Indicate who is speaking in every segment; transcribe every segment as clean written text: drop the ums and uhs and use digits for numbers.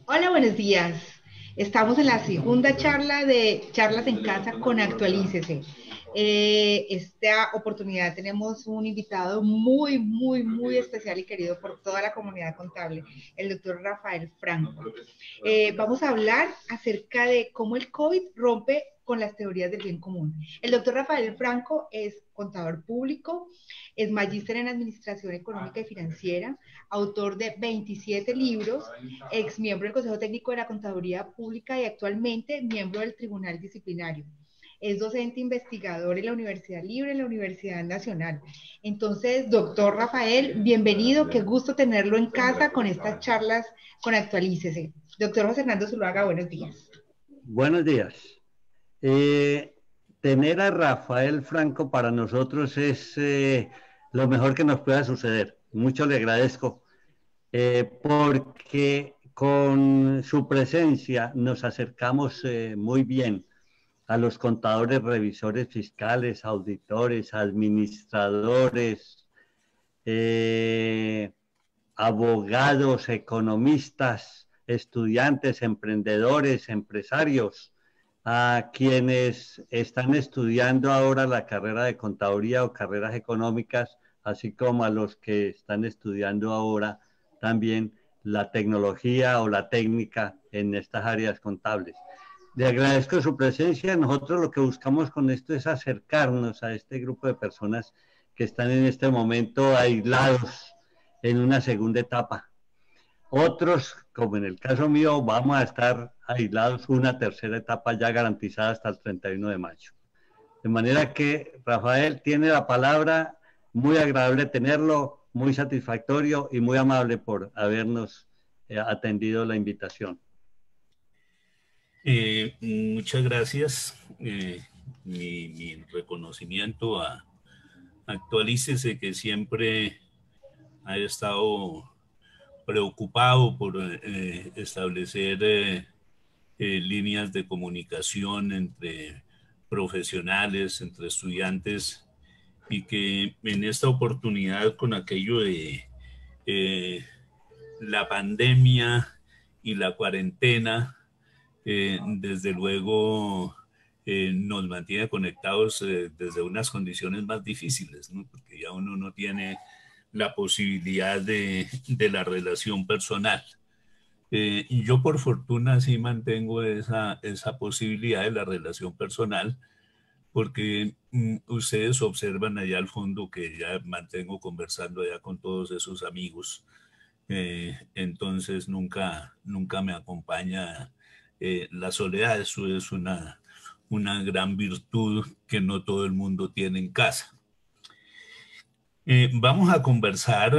Speaker 1: Hola, buenos días. Estamos en la segunda charla de Charlas en Casa con Actualícese. Esta oportunidad tenemos un invitado muy especial y querido por toda la comunidad contable, el doctor Rafael Franco. Vamos a hablar acerca de cómo el COVID rompe con las teorías del bien común. El doctor Rafael Franco es contador público, es magíster en Administración Económica y Financiera, autor de 27 libros, ex miembro del Consejo Técnico de la Contaduría Pública y actualmente miembro del Tribunal Disciplinario. Es docente investigador en la Universidad Libre, en la Universidad Nacional. Entonces, doctor Rafael, bienvenido, qué gusto tenerlo en casa con estas charlas con Actualícese. Doctor José Hernando Zuluaga, buenos días.
Speaker 2: Buenos días. Eh, Tener a Rafael Franco para nosotros es lo mejor que nos pueda suceder. Mucho le agradezco, porque con su presencia nos acercamos muy bien a los contadores, revisores fiscales, auditores, administradores, eh, abogados, economistas, estudiantes, emprendedores, empresarios, a quienes están estudiando ahora la carrera de contaduría o carreras económicas, así como a los que están estudiando ahora también la tecnología o la técnica en estas áreas contables. Le agradezco su presencia. Nosotros lo que buscamos con esto es acercarnos a este grupo de personas que están en este momento aislados en una segunda etapa. Otros, como en el caso mío, vamos a estar aislados una tercera etapa ya garantizada hasta el 31 de mayo. De manera que Rafael tiene la palabra, muy agradable tenerlo, muy satisfactorio y muy amable por habernos atendido la invitación.
Speaker 3: Muchas gracias. Mi reconocimiento a Actualícese, que siempre ha estado preocupado por establecer líneas de comunicación entre profesionales, entre estudiantes, y que en esta oportunidad, con aquello de eh, la pandemia y la cuarentena, desde luego nos mantiene conectados desde unas condiciones más difíciles, ¿no? Porque ya uno no tiene la posibilidad de la relación personal. Y yo por fortuna sí mantengo esa posibilidad de la relación personal, porque ustedes observan allá al fondo que ya mantengo conversando allá con todos esos amigos. Entonces nunca me acompaña la soledad. Eso es una gran virtud que no todo el mundo tiene en casa. Vamos a conversar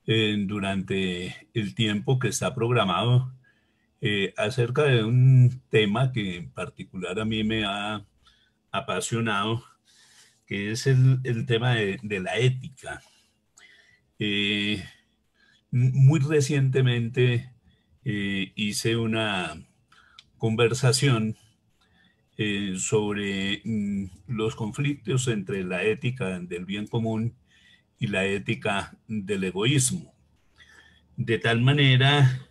Speaker 3: durante el tiempo que está programado acerca de un tema que en particular a mí me ha apasionado, que es el tema de la ética. Eh, Muy recientemente hice una conversación sobre los conflictos entre la ética del bien común y la ética del egoísmo. De tal manera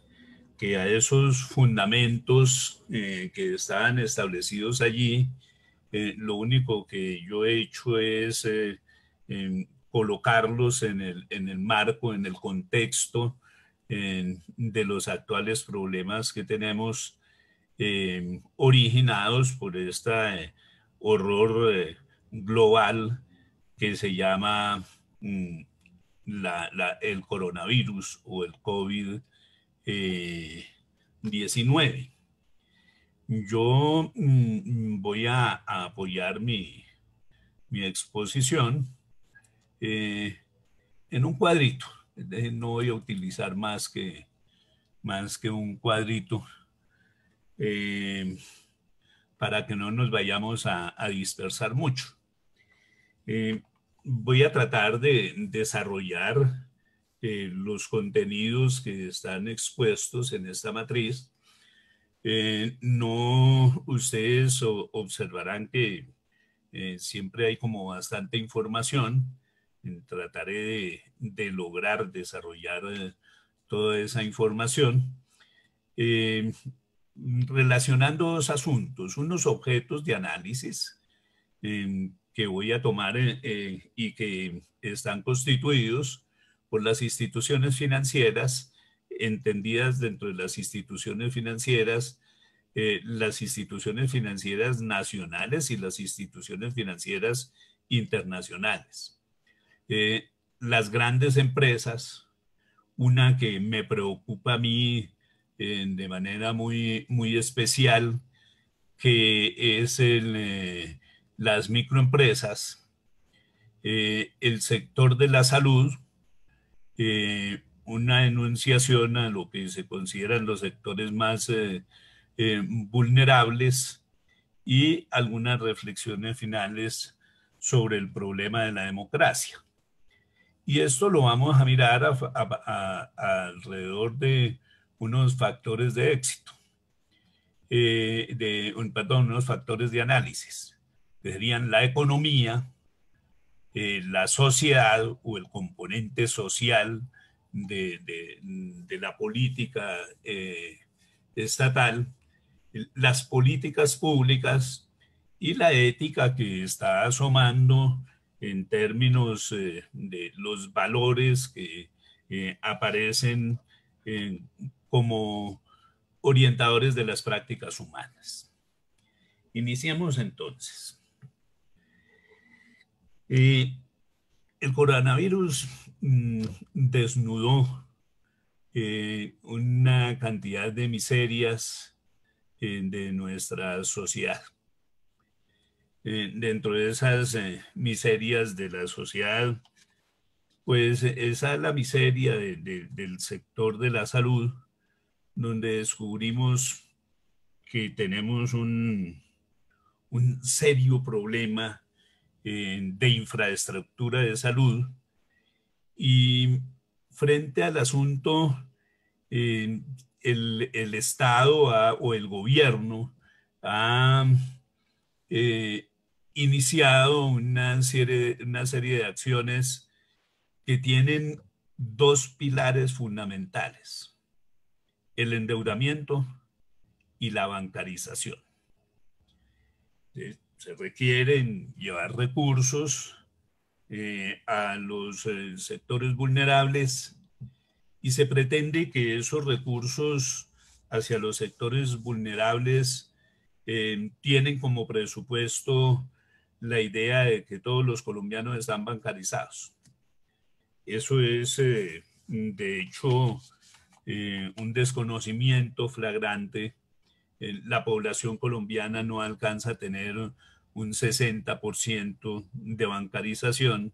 Speaker 3: que a esos fundamentos que estaban establecidos allí, lo único que yo he hecho es colocarlos en el marco, en el contexto de los actuales problemas que tenemos originados por este horror global que se llama mm, el coronavirus o el COVID-19. Yo voy a apoyar mi exposición eh, en un cuadrito. No voy a utilizar más que un cuadrito eh, para que no nos vayamos a dispersar mucho. Eh, Voy a tratar de desarrollar los contenidos que están expuestos en esta matriz. No, ustedes observarán que siempre hay como bastante información. Trataré de lograr desarrollar toda esa información, relacionando dos asuntos, unos objetos de análisis que voy a tomar y que están constituidos por las instituciones financieras, entendidas dentro de las instituciones financieras nacionales y las instituciones financieras internacionales. Las grandes empresas, una que me preocupa a mí de manera muy especial, que es las microempresas, el sector de la salud, una enunciación a lo que se consideran los sectores más vulnerables y algunas reflexiones finales sobre el problema de la democracia. Y esto lo vamos a mirar alrededor de unos factores de éxito, unos factores de análisis. Serían la economía, la sociedad o el componente social de la política estatal, las políticas públicas y la ética que está asomando en términos de los valores que aparecen como orientadores de las prácticas humanas. Iniciemos entonces. El coronavirus desnudó una cantidad de miserias de nuestra sociedad. Dentro de esas miserias de la sociedad, pues esa es la miseria del sector de la salud, donde descubrimos que tenemos un serio problema de infraestructura de salud, y frente al asunto el Estado o el gobierno ha iniciado una serie de acciones que tienen dos pilares fundamentales: el endeudamiento y la bancarización. Se requieren llevar recursos a los sectores vulnerables, y se pretende que esos recursos hacia los sectores vulnerables tienen como presupuesto la idea de que todos los colombianos están bancarizados. Eso es, de hecho, un desconocimiento flagrante. La población colombiana no alcanza a tener un 60% de bancarización,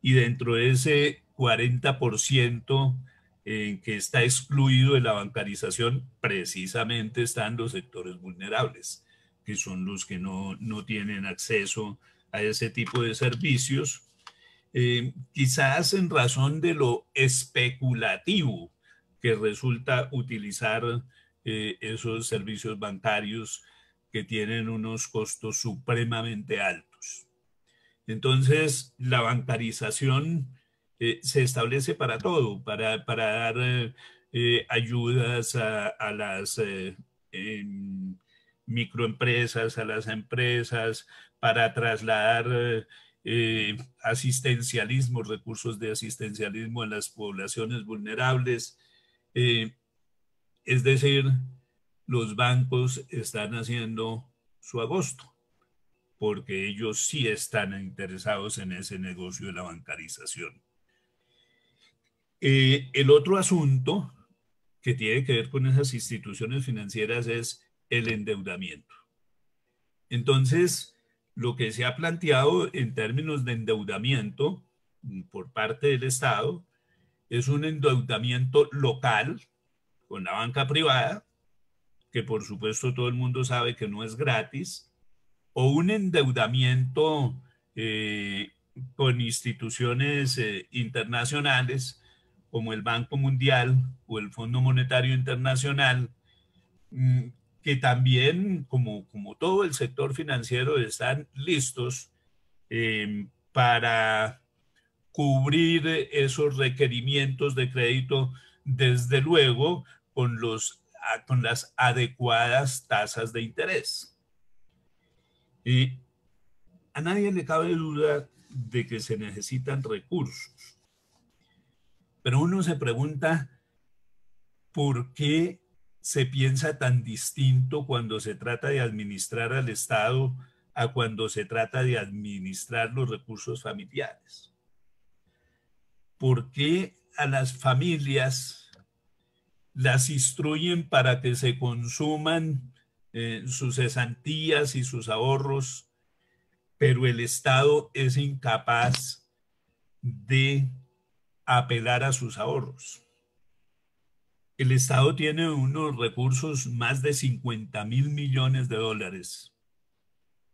Speaker 3: y dentro de ese 40% que está excluido de la bancarización, precisamente están los sectores vulnerables, que son los que no tienen acceso a ese tipo de servicios, quizás en razón de lo especulativo que resulta utilizar esos servicios bancarios, que tienen unos costos supremamente altos. Entonces, la bancarización se establece para todo, para dar ayudas a las microempresas, a las empresas, para trasladar asistencialismo, recursos de asistencialismo a las poblaciones vulnerables. Es decir, los bancos están haciendo su agosto, porque ellos sí están interesados en ese negocio de la bancarización. El otro asunto que tiene que ver con esas instituciones financieras es el endeudamiento. Entonces, lo que se ha planteado en términos de endeudamiento por parte del Estado es un endeudamiento local con la banca privada, que por supuesto todo el mundo sabe que no es gratis, o un endeudamiento con instituciones internacionales como el Banco Mundial o el Fondo Monetario Internacional, que también, como todo el sector financiero, están listos para cubrir esos requerimientos de crédito desde luego con las adecuadas tasas de interés. Y a nadie le cabe duda de que se necesitan recursos, pero uno se pregunta por qué se piensa tan distinto cuando se trata de administrar al Estado a cuando se trata de administrar los recursos familiares. ¿Por qué a las familias las instruyen para que se consuman sus cesantías y sus ahorros, pero el Estado es incapaz de apelar a sus ahorros? El Estado tiene unos recursos, más de 50.000 millones de dólares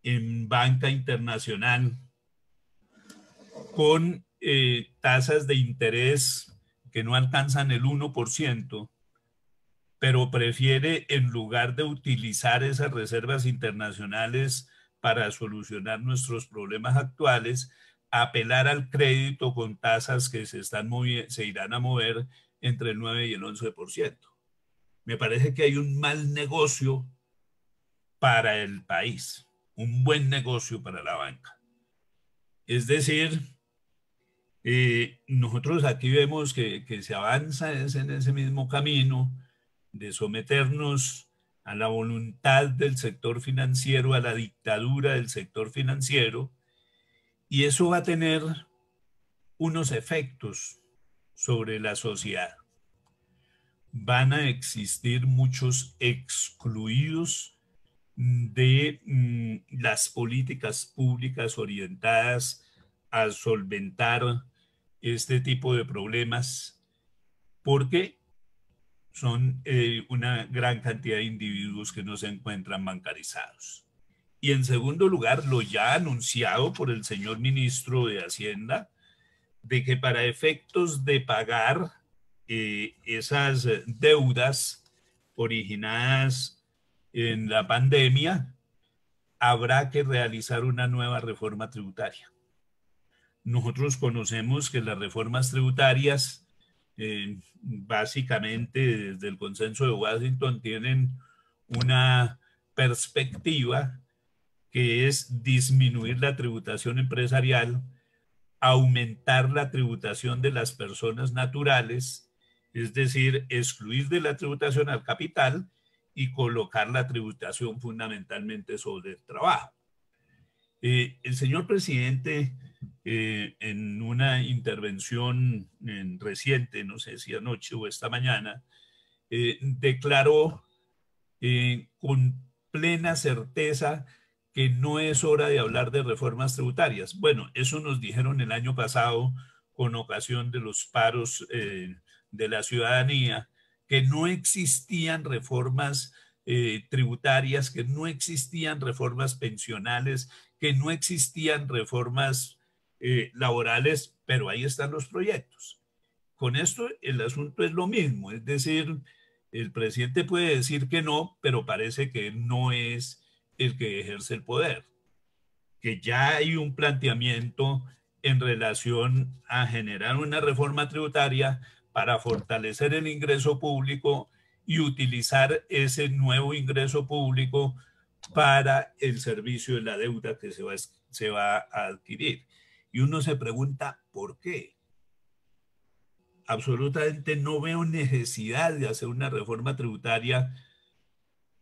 Speaker 3: en banca internacional, con tasas de interés que no alcanzan el 1%, pero prefiere, en lugar de utilizar esas reservas internacionales para solucionar nuestros problemas actuales, apelar al crédito con tasas que se irán a mover entre el 9 y el 11%. Me parece que hay un mal negocio para el país, un buen negocio para la banca. Es decir, nosotros aquí vemos que se avanza en ese mismo camino de someternos a la voluntad del sector financiero, a la dictadura del sector financiero, y eso va a tener unos efectos sobre la sociedad. Van a existir muchos excluidos de las políticas públicas orientadas a solventar este tipo de problemas, porque son una gran cantidad de individuos que no se encuentran bancarizados. Y en segundo lugar, lo ya anunciado por el señor ministro de Hacienda, de que para efectos de pagar esas deudas originadas en la pandemia, habrá que realizar una nueva reforma tributaria. Nosotros conocemos que las reformas tributarias, básicamente desde el Consenso de Washington, tienen una perspectiva que es disminuir la tributación empresarial, aumentar la tributación de las personas naturales, es decir, excluir de la tributación al capital y colocar la tributación fundamentalmente sobre el trabajo. El señor presidente, en una intervención reciente, no sé si anoche o esta mañana, declaró con plena certeza que no es hora de hablar de reformas tributarias. Bueno, eso nos dijeron el año pasado con ocasión de los paros de la ciudadanía, que no existían reformas tributarias, que no existían reformas pensionales, que no existían reformas laborales, pero ahí están los proyectos. Con esto el asunto es lo mismo, es decir, el presidente puede decir que no, pero parece que no es el que ejerce el poder, que ya hay un planteamiento en relación a generar una reforma tributaria para fortalecer el ingreso público y utilizar ese nuevo ingreso público para el servicio de la deuda que se va a adquirir. Y uno se pregunta, ¿por qué? Absolutamente no veo necesidad de hacer una reforma tributaria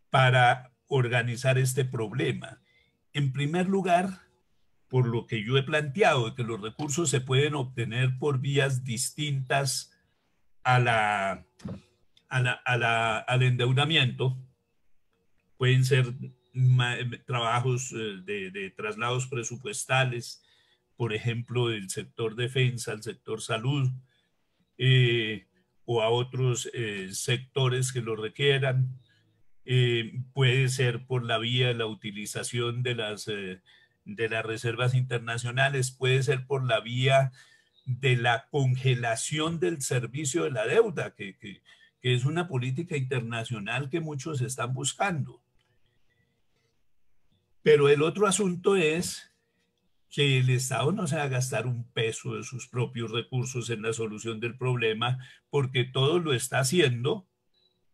Speaker 3: para organizar este problema. En primer lugar, por lo que yo he planteado, de que los recursos se pueden obtener por vías distintas al endeudamiento. Pueden ser trabajos de traslados presupuestales, por ejemplo, del sector defensa al sector salud, o a otros sectores que lo requieran. Puede ser por la vía de la utilización de las reservas internacionales, puede ser por la vía de la congelación del servicio de la deuda, que es una política internacional que muchos están buscando. Pero el otro asunto es que el Estado no se va a gastar un peso de sus propios recursos en la solución del problema, porque todo lo está haciendo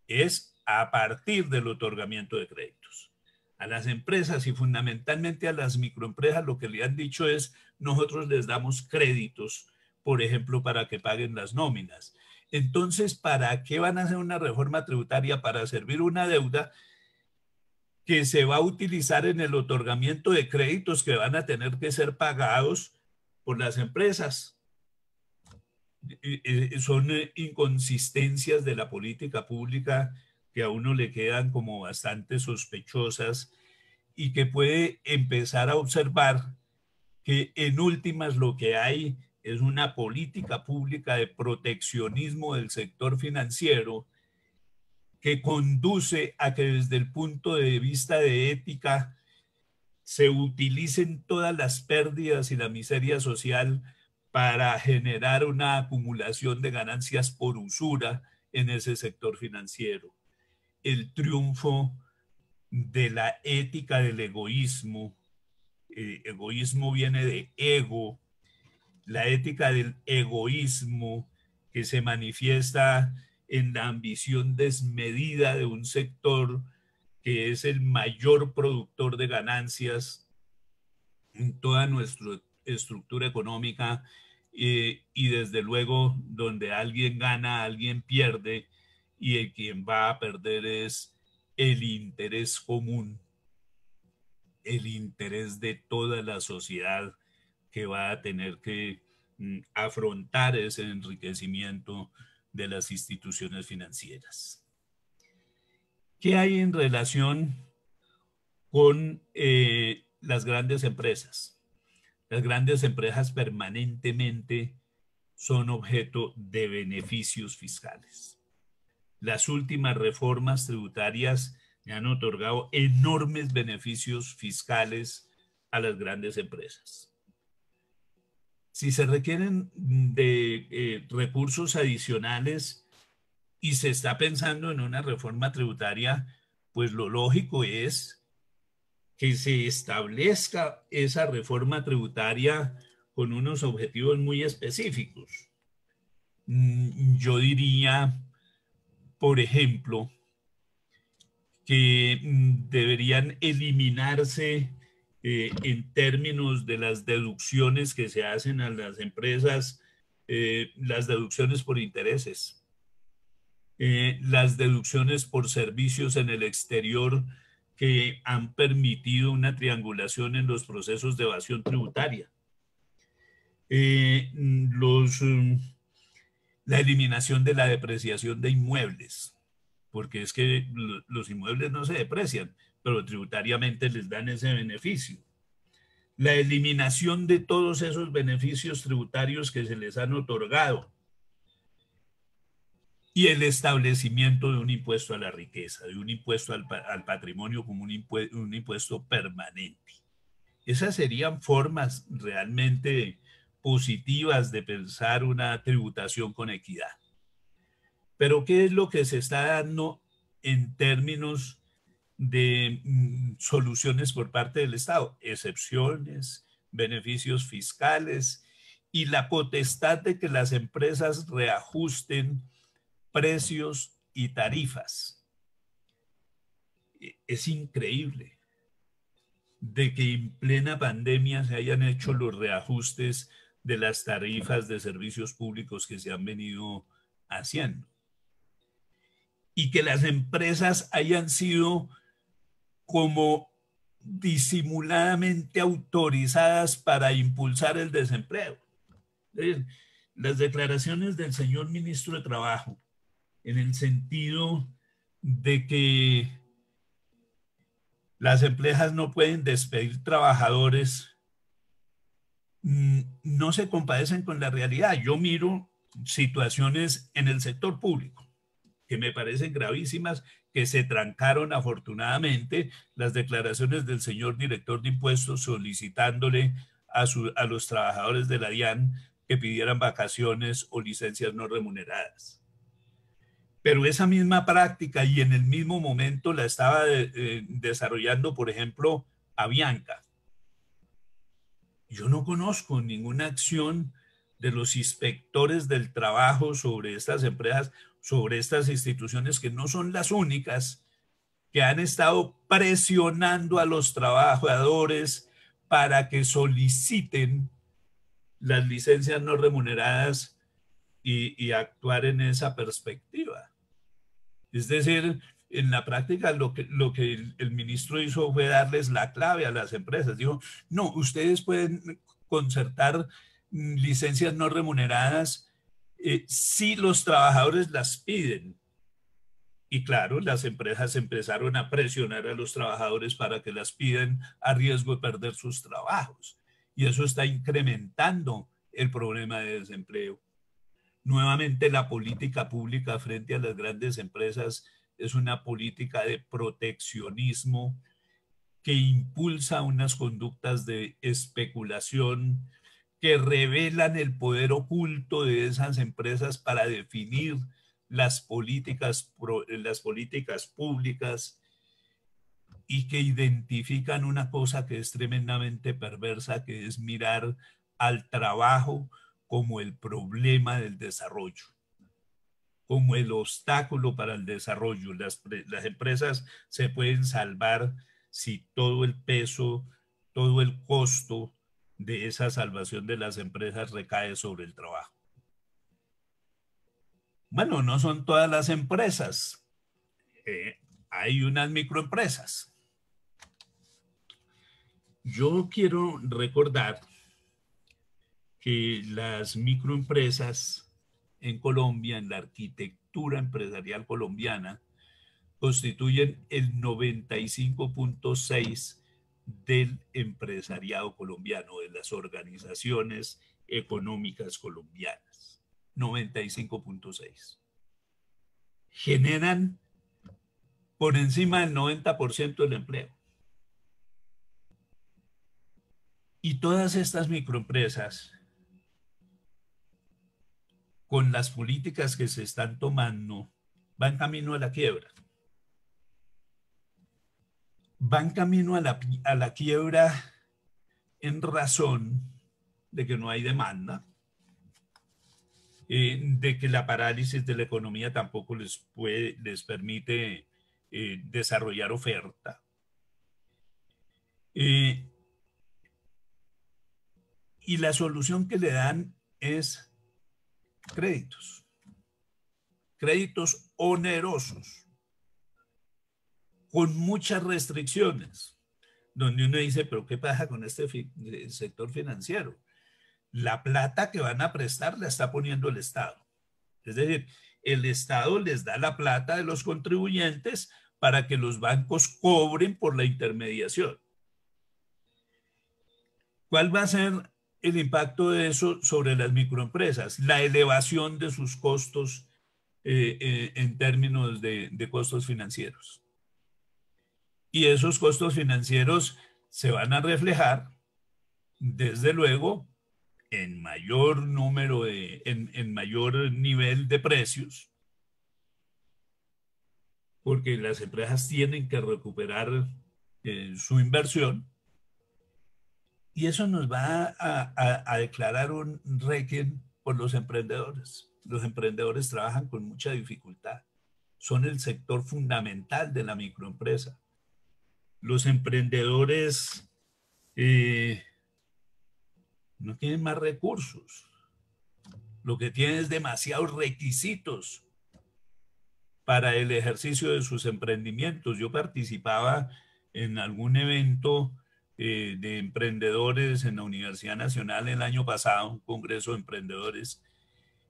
Speaker 3: es a partir del otorgamiento de créditos. A las empresas y fundamentalmente a las microempresas lo que le han dicho es, nosotros les damos créditos, por ejemplo, para que paguen las nóminas. Entonces, ¿para qué van a hacer una reforma tributaria? Para servir una deuda que se va a utilizar en el otorgamiento de créditos que van a tener que ser pagados por las empresas. Son inconsistencias de la política pública que a uno le quedan como bastante sospechosas y que puede empezar a observar que en últimas lo que hay es una política pública de proteccionismo del sector financiero que conduce a que desde el punto de vista de ética se utilicen todas las pérdidas y la miseria social para generar una acumulación de ganancias por usura en ese sector financiero. El triunfo de la ética del egoísmo. Egoísmo viene de ego. La ética del egoísmo que se manifiesta en la ambición desmedida de un sector que es el mayor productor de ganancias en toda nuestra estructura económica, y desde luego donde alguien gana, alguien pierde, y el quien va a perder es el interés común, el interés de toda la sociedad que va a tener que afrontar ese enriquecimiento de las instituciones financieras. ¿Qué hay en relación con las grandes empresas? Las grandes empresas permanentemente son objeto de beneficios fiscales. Las últimas reformas tributarias le han otorgado enormes beneficios fiscales a las grandes empresas. Si se requieren de recursos adicionales y se está pensando en una reforma tributaria, pues lo lógico es que se establezca esa reforma tributaria con unos objetivos muy específicos. Yo diría, por ejemplo, que deberían eliminarse en términos de las deducciones que se hacen a las empresas, las deducciones por intereses, las deducciones por servicios en el exterior que han permitido una triangulación en los procesos de evasión tributaria. La eliminación de la depreciación de inmuebles, porque es que los inmuebles no se deprecian, pero tributariamente les dan ese beneficio. La eliminación de todos esos beneficios tributarios que se les han otorgado. Y el establecimiento de un impuesto a la riqueza, de un impuesto al patrimonio como un impuesto permanente. Esas serían formas realmente positivas de pensar una tributación con equidad. Pero ¿qué es lo que se está dando en términos de soluciones por parte del Estado? Excepciones, beneficios fiscales y la potestad de que las empresas reajusten precios y tarifas. Es increíble de que en plena pandemia se hayan hecho los reajustes de las tarifas de servicios públicos que se han venido haciendo. Y que las empresas hayan sido como disimuladamente autorizadas para impulsar el desempleo. Las declaraciones del señor ministro de Trabajo, en el sentido de que las empresas no pueden despedir trabajadores, no se compadecen con la realidad. Yo miro situaciones en el sector público que me parecen gravísimas, que se trancaron afortunadamente, las declaraciones del señor director de impuestos solicitándole a los trabajadores de la DIAN que pidieran vacaciones o licencias no remuneradas. Pero esa misma práctica y en el mismo momento la estaba desarrollando, por ejemplo, Avianca. yo no conozco ninguna acción de los inspectores del trabajo sobre estas empresas, sobre estas instituciones que no son las únicas que han estado presionando a los trabajadores para que soliciten las licencias no remuneradas y actuar en esa perspectiva. Es decir, en la práctica lo que el ministro hizo fue darles la clave a las empresas. Dijo, no, ustedes pueden concertar licencias no remuneradas si los trabajadores las piden. Y claro, las empresas empezaron a presionar a los trabajadores para que las pidan a riesgo de perder sus trabajos. Y eso está incrementando el problema de desempleo. Nuevamente, la política pública frente a las grandes empresas es una política de proteccionismo que impulsa unas conductas de especulación que revelan el poder oculto de esas empresas para definir las políticas públicas y que identifican una cosa que es tremendamente perversa, que es mirar al trabajo como el problema del desarrollo, como el obstáculo para el desarrollo. Las empresas se pueden salvar si todo el peso, todo el costo de esa salvación de las empresas recae sobre el trabajo. Bueno, no son todas las empresas. Hay unas microempresas. Yo quiero recordar que las microempresas en Colombia, en la arquitectura empresarial colombiana, constituyen el 95.6% del empresariado colombiano, de las organizaciones económicas colombianas. 95.6%. Generan por encima del 90% del empleo. Y todas estas microempresas, con las políticas que se están tomando, van camino a la quiebra. Van camino a la quiebra en razón de que no hay demanda, de que la parálisis de la economía tampoco les permite desarrollar oferta. Y la solución que le dan es créditos. Créditos onerosos, con muchas restricciones, donde uno dice, pero ¿qué pasa con este sector financiero? La plata que van a prestar la está poniendo el Estado. Es decir, el Estado les da la plata de los contribuyentes para que los bancos cobren por la intermediación. ¿Cuál va a ser el impacto de eso sobre las microempresas? La elevación de sus costos en términos de costos financieros. Y esos costos financieros se van a reflejar, desde luego, en mayor número en mayor nivel de precios, porque las empresas tienen que recuperar su inversión, y eso nos va a declarar un requiem por los emprendedores. Los emprendedores trabajan con mucha dificultad, son el sector fundamental de la microempresa. Los emprendedores no tienen más recursos. Lo que tienen es demasiados requisitos para el ejercicio de sus emprendimientos. Yo participaba en algún evento de emprendedores en la Universidad Nacional el año pasado, un congreso de emprendedores,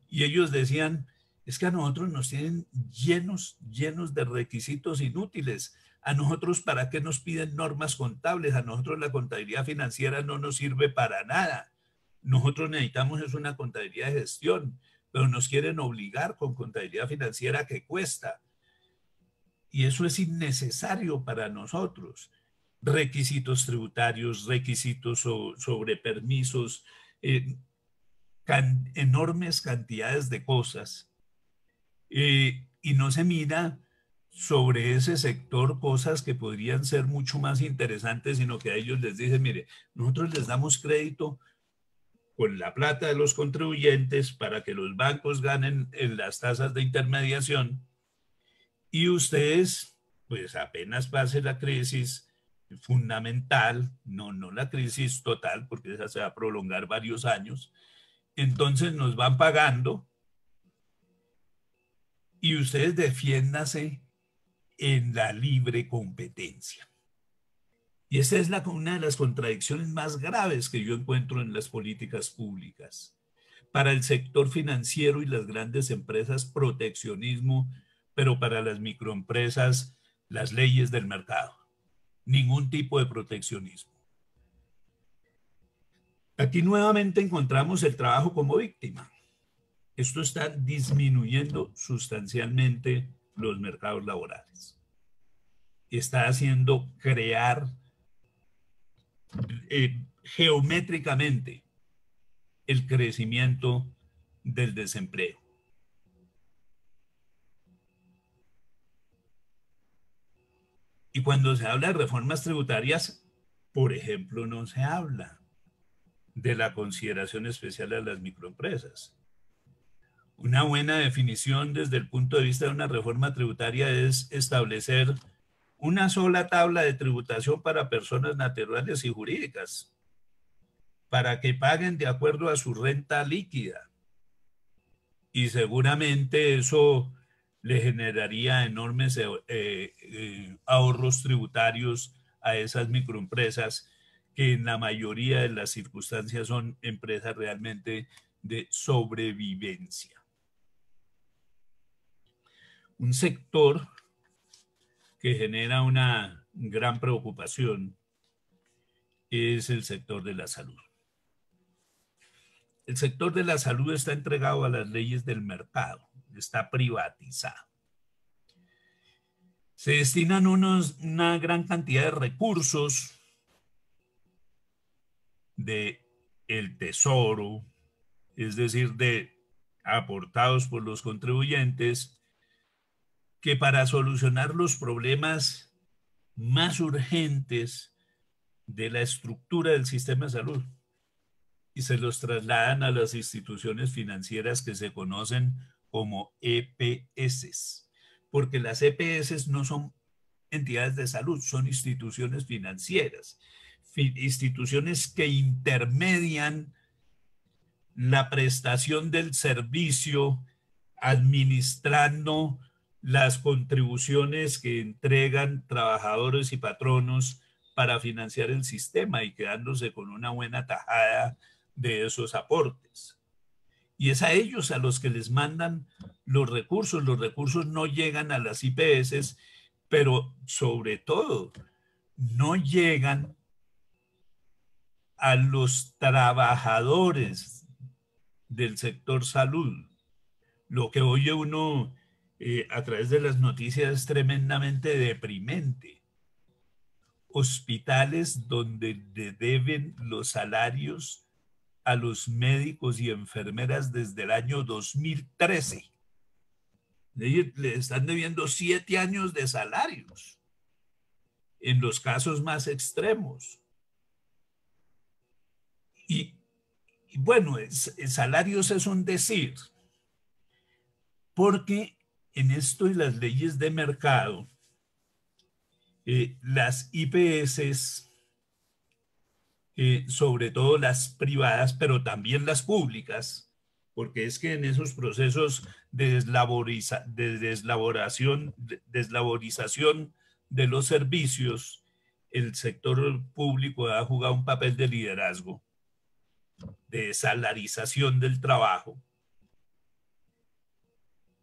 Speaker 3: y ellos decían, es que a nosotros nos tienen llenos de requisitos inútiles. A nosotros, ¿para qué nos piden normas contables? A nosotros la contabilidad financiera no nos sirve para nada. Nosotros necesitamos es una contabilidad de gestión, pero nos quieren obligar con contabilidad financiera que cuesta. Y eso es innecesario para nosotros. Requisitos tributarios, requisitos sobre permisos, enormes cantidades de cosas. Y no se mira sobre ese sector cosas que podrían ser mucho más interesantes, sino que a ellos les dicen, mire, nosotros les damos crédito con la plata de los contribuyentes para que los bancos ganen en las tasas de intermediación y ustedes, pues apenas pase la crisis fundamental, no la crisis total, porque esa se va a prolongar varios años, entonces nos van pagando y ustedes defiéndase en la libre competencia. Y esa es una de las contradicciones más graves que yo encuentro en las políticas públicas. Para el sector financiero y las grandes empresas, proteccionismo, pero para las microempresas, las leyes del mercado. Ningún tipo de proteccionismo. Aquí nuevamente encontramos el trabajo como víctima. Esto está disminuyendo sustancialmente los mercados laborales. Está haciendo crear geométricamente el crecimiento del desempleo. Y cuando se habla de reformas tributarias, por ejemplo, no se habla de la consideración especial a las microempresas. Una buena definición desde el punto de vista de una reforma tributaria es establecer una sola tabla de tributación para personas naturales y jurídicas, para que paguen de acuerdo a su renta líquida. Y seguramente eso le generaría enormes ahorros tributarios a esas microempresas que en la mayoría de las circunstancias son empresas realmente de sobrevivencia. Un sector que genera una gran preocupación es el sector de la salud. El sector de la salud está entregado a las leyes del mercado, está privatizado. Se destinan una gran cantidad de recursos del tesoro, es decir, aportados por los contribuyentes, que para solucionar los problemas más urgentes de la estructura del sistema de salud y se los trasladan a las instituciones financieras que se conocen como EPS, porque las EPS no son entidades de salud, son instituciones financieras, instituciones que intermedian la prestación del servicio administrando las contribuciones que entregan trabajadores y patronos para financiar el sistema y quedándose con una buena tajada de esos aportes. Y es a ellos a los que les mandan los recursos. Los recursos no llegan a las IPS, pero sobre todo no llegan a los trabajadores del sector salud. Lo que oye uno a través de las noticias es tremendamente deprimente. Hospitales donde le deben los salarios a los médicos y enfermeras desde el año 2013. Le están debiendo 7 años de salarios en los casos más extremos. Y bueno, salarios es un decir, porque en esto y las leyes de mercado, las IPS, sobre todo las privadas, pero también las públicas, porque es que en esos procesos de deslaborización de los servicios, el sector público ha jugado un papel de liderazgo, de salarización del trabajo.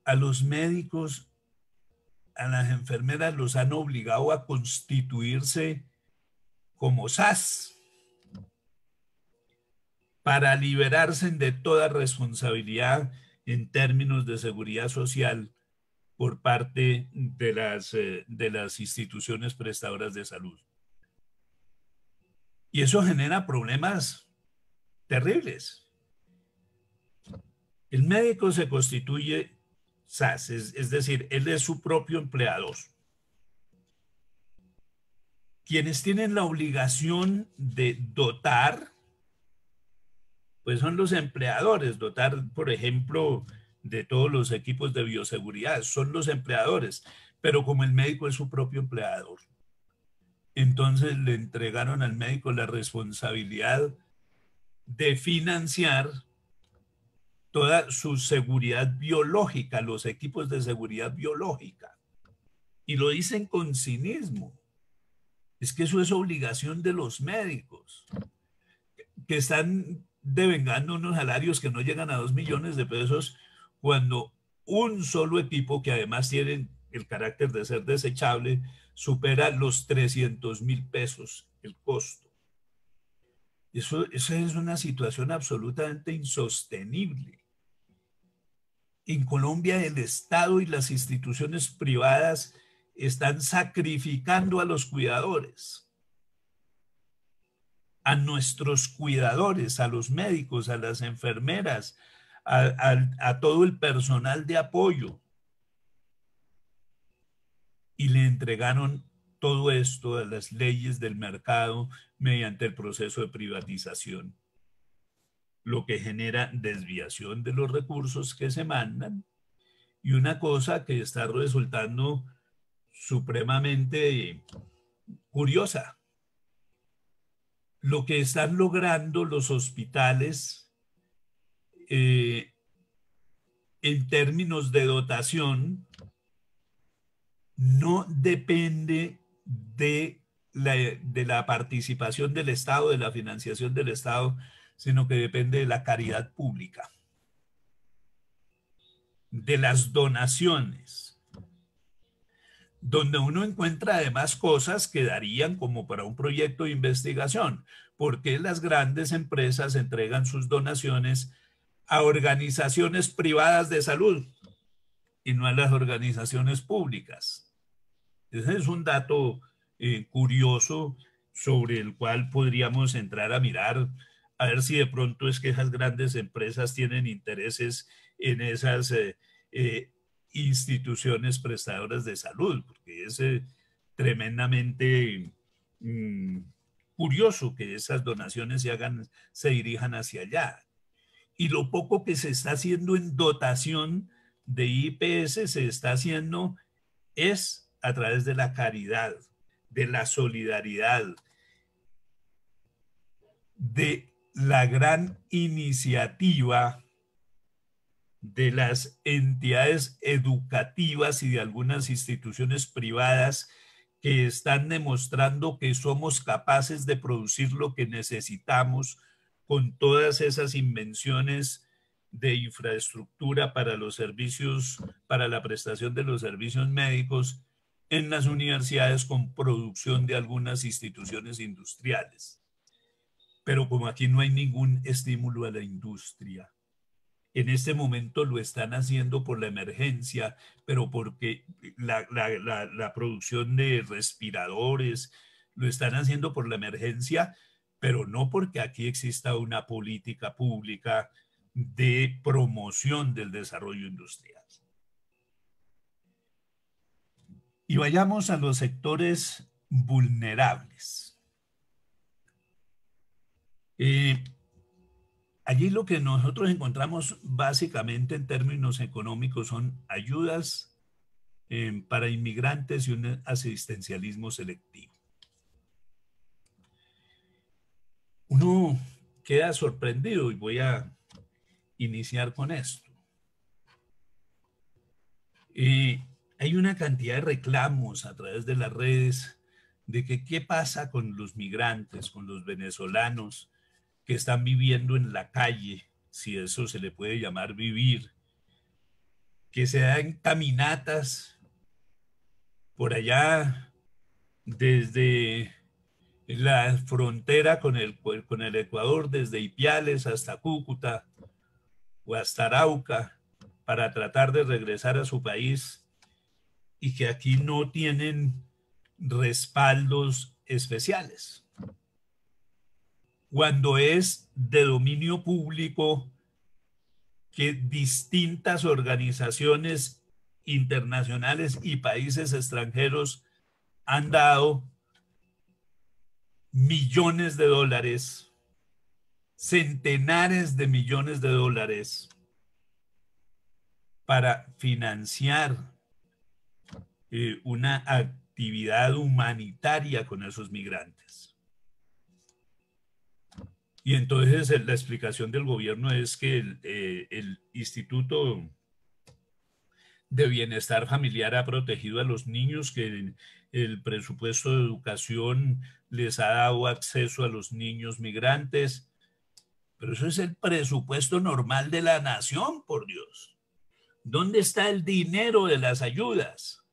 Speaker 3: A los médicos, a las enfermeras los han obligado a constituirse como SAS para liberarse de toda responsabilidad en términos de seguridad social por parte de las instituciones prestadoras de salud. Y eso genera problemas terribles. El médico se constituye SAS, es decir, él es su propio empleador. Quienes tienen la obligación de dotar, pues son los empleadores. Dotar, por ejemplo, de todos los equipos de bioseguridad, son los empleadores. Pero como el médico es su propio empleador, entonces le entregaron al médico la responsabilidad de financiar toda su seguridad biológica, los equipos de seguridad biológica. Y lo dicen con cinismo. Es que eso es obligación de los médicos, que están devengando unos salarios que no llegan a 2 millones de pesos cuando un solo equipo, que además tiene el carácter de ser desechable, supera los 300.000 pesos el costo. Eso es una situación absolutamente insostenible. En Colombia el Estado y las instituciones privadas están sacrificando a los cuidadores, a nuestros cuidadores, a los médicos, a las enfermeras, a todo el personal de apoyo. Y le entregaron todo esto a las leyes del mercado mediante el proceso de privatización, lo que genera desviación de los recursos que se mandan y una cosa que está resultando supremamente curiosa. Lo que están logrando los hospitales en términos de dotación no depende de la participación del Estado, de la financiación del Estado, sino que depende de la caridad pública, de las donaciones, donde uno encuentra además cosas que darían como para un proyecto de investigación. ¿Por qué las grandes empresas entregan sus donaciones a organizaciones privadas de salud y no a las organizaciones públicas? Ese es un dato curioso sobre el cual podríamos entrar a mirar, a ver si de pronto es que esas grandes empresas tienen intereses en esas instituciones prestadoras de salud, porque es tremendamente curioso que esas donaciones se dirijan hacia allá. Y lo poco que se está haciendo en dotación de IPS se está haciendo es a través de la caridad, de la solidaridad, de la gran iniciativa de las entidades educativas y de algunas instituciones privadas que están demostrando que somos capaces de producir lo que necesitamos con todas esas invenciones de infraestructura para los servicios, para la prestación de los servicios médicos en las universidades con producción de algunas instituciones industriales. Pero como aquí no hay ningún estímulo a la industria, en este momento lo están haciendo por la emergencia, pero porque la producción de respiradores lo están haciendo por la emergencia, pero no porque aquí exista una política pública de promoción del desarrollo industrial. Y vayamos a los sectores vulnerables. Allí lo que nosotros encontramos básicamente en términos económicos son ayudas para inmigrantes y un asistencialismo selectivo. Uno queda sorprendido y voy a iniciar con esto. Hay una cantidad de reclamos a través de las redes de que qué pasa con los migrantes, con los venezolanos que están viviendo en la calle, si eso se le puede llamar vivir, que se dan caminatas por allá desde la frontera con el Ecuador, desde Ipiales hasta Cúcuta o hasta Arauca, para tratar de regresar a su país y que aquí no tienen respaldos especiales. Cuando es de dominio público que distintas organizaciones internacionales y países extranjeros han dado millones de dólares, centenares de millones de dólares para financiar una actividad humanitaria con esos migrantes. Y entonces la explicación del gobierno es que el Instituto de Bienestar Familiar ha protegido a los niños, que el presupuesto de educación les ha dado acceso a los niños migrantes. Pero eso es el presupuesto normal de la nación, por Dios. ¿Dónde está el dinero de las ayudas?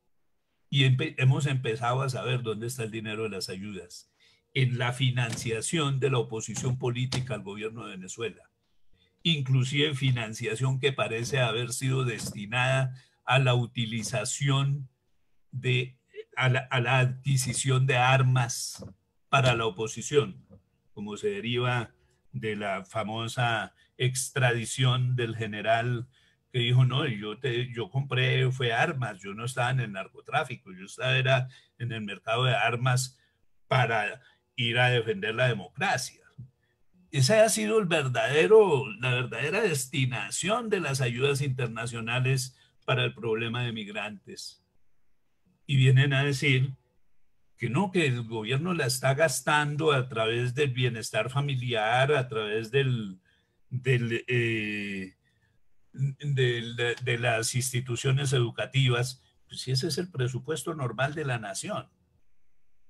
Speaker 3: Y hemos empezado a saber dónde está el dinero de las ayudas. En la financiación de la oposición política al gobierno de Venezuela. Inclusive financiación que parece haber sido destinada a la utilización a la adquisición de armas para la oposición, como se deriva de la famosa extradición del general que dijo, no, yo compré, fue armas, yo no estaba en el narcotráfico, yo estaba en el mercado de armas para ir a defender la democracia. Esa ha sido la verdadera destinación de las ayudas internacionales para el problema de migrantes. Y vienen a decir que no, que el gobierno la está gastando a través del bienestar familiar, a través de las instituciones educativas. Pues si ese es el presupuesto normal de la nación.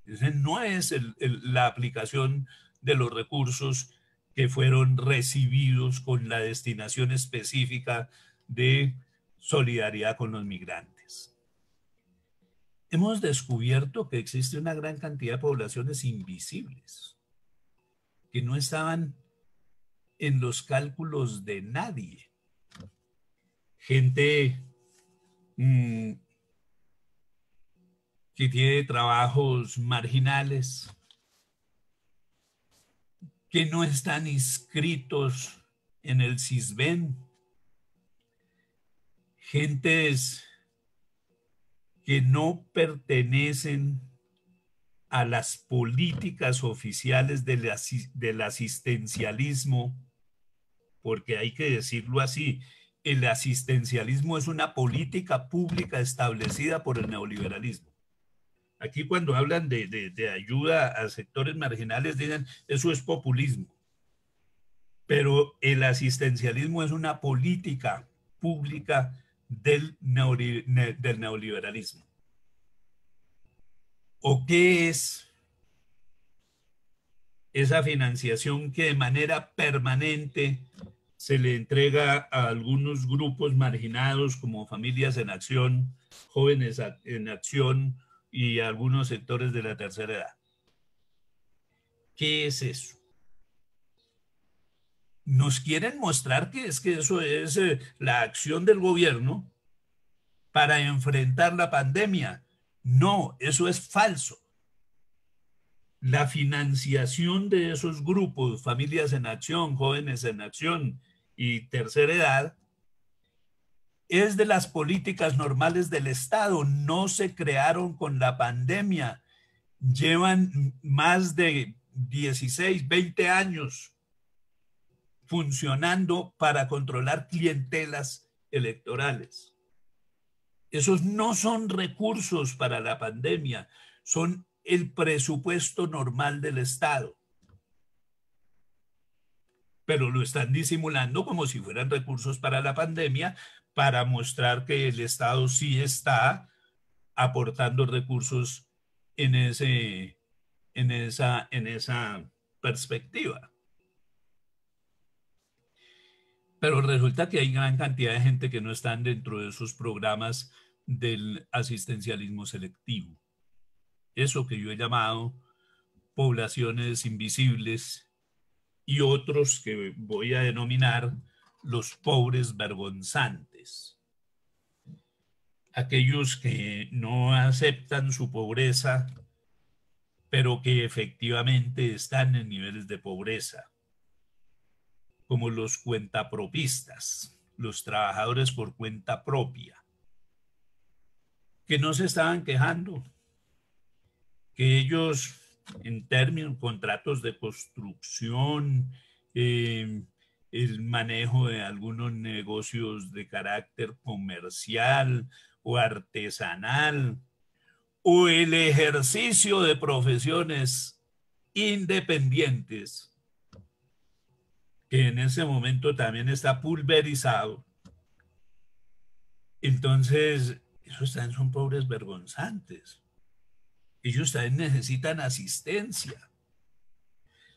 Speaker 3: Ese no es la aplicación de los recursos que fueron recibidos con la destinación específica de solidaridad con los migrantes. Hemos descubierto que existe una gran cantidad de poblaciones invisibles que no estaban en los cálculos de nadie. Gente que tiene trabajos marginales, que no están inscritos en el SISBEN, gentes que no pertenecen a las políticas oficiales del asistencialismo, porque hay que decirlo así, el asistencialismo es una política pública establecida por el neoliberalismo. Aquí cuando hablan de ayuda a sectores marginales, dicen, eso es populismo. Pero el asistencialismo es una política pública del neoliberalismo. ¿O qué es esa financiación que de manera permanente se le entrega a algunos grupos marginados como Familias en Acción, Jóvenes en Acción y algunos sectores de la tercera edad? ¿Qué es eso? Nos quieren mostrar que eso es la acción del gobierno para enfrentar la pandemia. No, eso es falso. La financiación de esos grupos, Familias en Acción, Jóvenes en Acción y tercera edad, es de las políticas normales del Estado. No se crearon con la pandemia. Llevan más de 16, 20 años funcionando para controlar clientelas electorales. Esos no son recursos para la pandemia, son el presupuesto normal del Estado. Pero lo están disimulando como si fueran recursos para la pandemia, para mostrar que el Estado sí está aportando recursos en esa perspectiva. Pero resulta que hay gran cantidad de gente que no están dentro de esos programas del asistencialismo selectivo. Eso que yo he llamado poblaciones invisibles y otros que voy a denominar los pobres vergonzantes. Aquellos que no aceptan su pobreza, pero que efectivamente están en niveles de pobreza, como los cuentapropistas, los trabajadores por cuenta propia. que no se estaban quejando, que ellos en términos, contratos de construcción, eh, el manejo de algunos negocios de carácter comercial o artesanal, o el ejercicio de profesiones independientes, que en ese momento también está pulverizado. Entonces, esos también son pobres vergonzantes. Ellos también necesitan asistencia.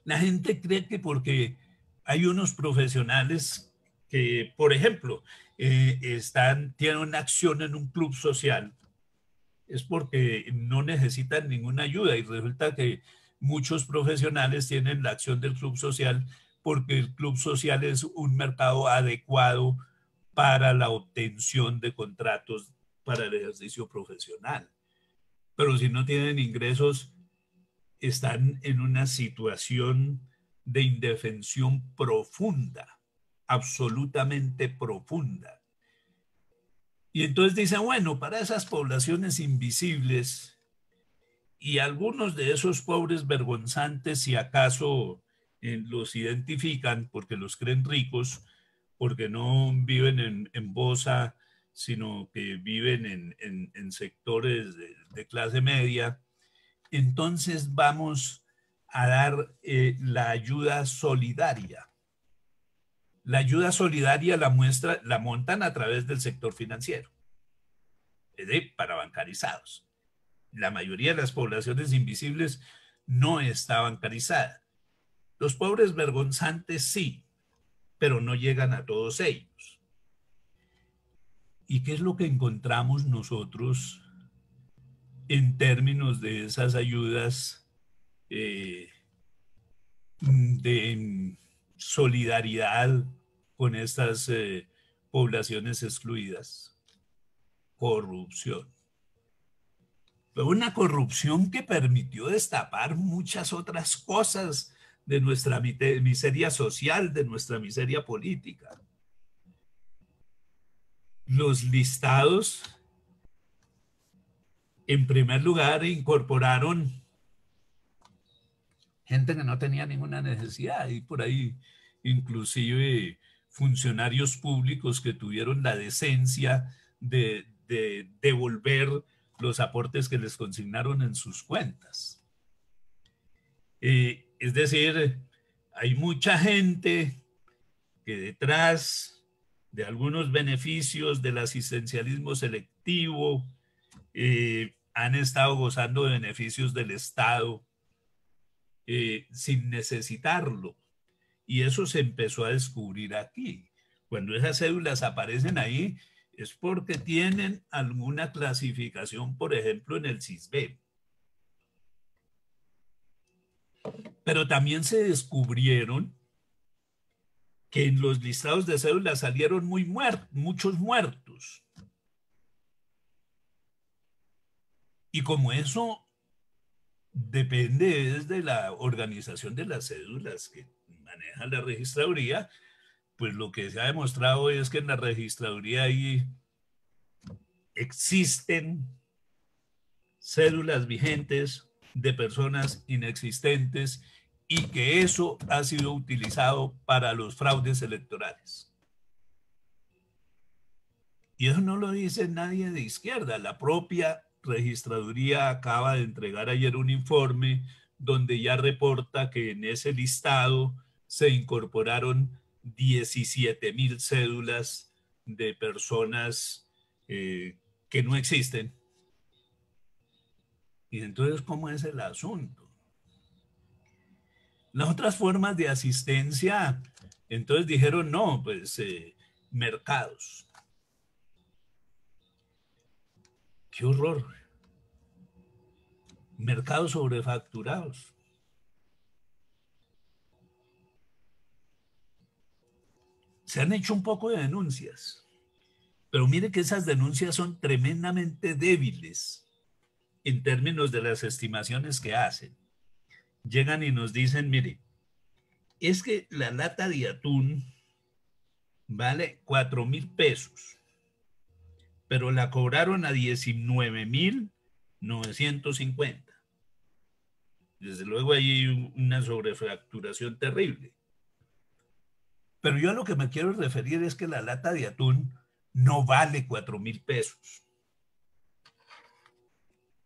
Speaker 3: La gente cree que porque hay unos profesionales que, por ejemplo, tienen una acción en un club social, es porque no necesitan ninguna ayuda, y resulta que muchos profesionales tienen la acción del club social porque el club social es un mercado adecuado para la obtención de contratos para el ejercicio profesional. Pero si no tienen ingresos, están en una situación de indefensión profunda, absolutamente profunda. Y entonces dicen, bueno, para esas poblaciones invisibles y algunos de esos pobres vergonzantes, si acaso los identifican porque los creen ricos, porque no viven en Bosa, sino que viven en sectores de clase media, entonces vamos a dar la ayuda solidaria. La ayuda solidaria la montan a través del sector financiero, es decir, para bancarizados. La mayoría de las poblaciones invisibles no está bancarizada. Los pobres vergonzantes sí, pero no llegan a todos ellos. ¿Y qué es lo que encontramos nosotros en términos de esas ayudas eh, de solidaridad con estas poblaciones excluidas? Corrupción. Fue una corrupción que permitió destapar muchas otras cosas de nuestra miseria social, de nuestra miseria política. Los listados, en primer lugar, incorporaron gente que no tenía ninguna necesidad, y por ahí inclusive funcionarios públicos que tuvieron la decencia de devolver los aportes que les consignaron en sus cuentas. Es decir, hay mucha gente que detrás de algunos beneficios del asistencialismo selectivo han estado gozando de beneficios del Estado sin necesitarlo. Y eso se empezó a descubrir aquí. Cuando esas cédulas aparecen ahí, es porque tienen alguna clasificación, por ejemplo, en el SISBEN. Pero también se descubrieron que en los listados de cédulas salieron muchos muertos. Y como eso depende de la organización de las cédulas que maneja la registraduría, pues lo que se ha demostrado es que en la registraduría ahí existen cédulas vigentes de personas inexistentes, y que eso ha sido utilizado para los fraudes electorales. Y eso no lo dice nadie de izquierda. La propia registraduría acaba de entregar ayer un informe donde ya reporta que en ese listado se incorporaron 17,000 cédulas de personas que no existen. Y entonces, ¿cómo es el asunto? Las otras formas de asistencia, entonces dijeron, no, pues mercados. ¡Qué horror! Mercados sobrefacturados. Se han hecho un poco de denuncias, pero mire que esas denuncias son tremendamente débiles en términos de las estimaciones que hacen. Llegan y nos dicen, mire, es que la lata de atún vale 4,000 pesos, pero la cobraron a 19.950. Desde luego hay una sobrefacturación terrible. Pero yo a lo que me quiero referir es que la lata de atún no vale 4.000 pesos.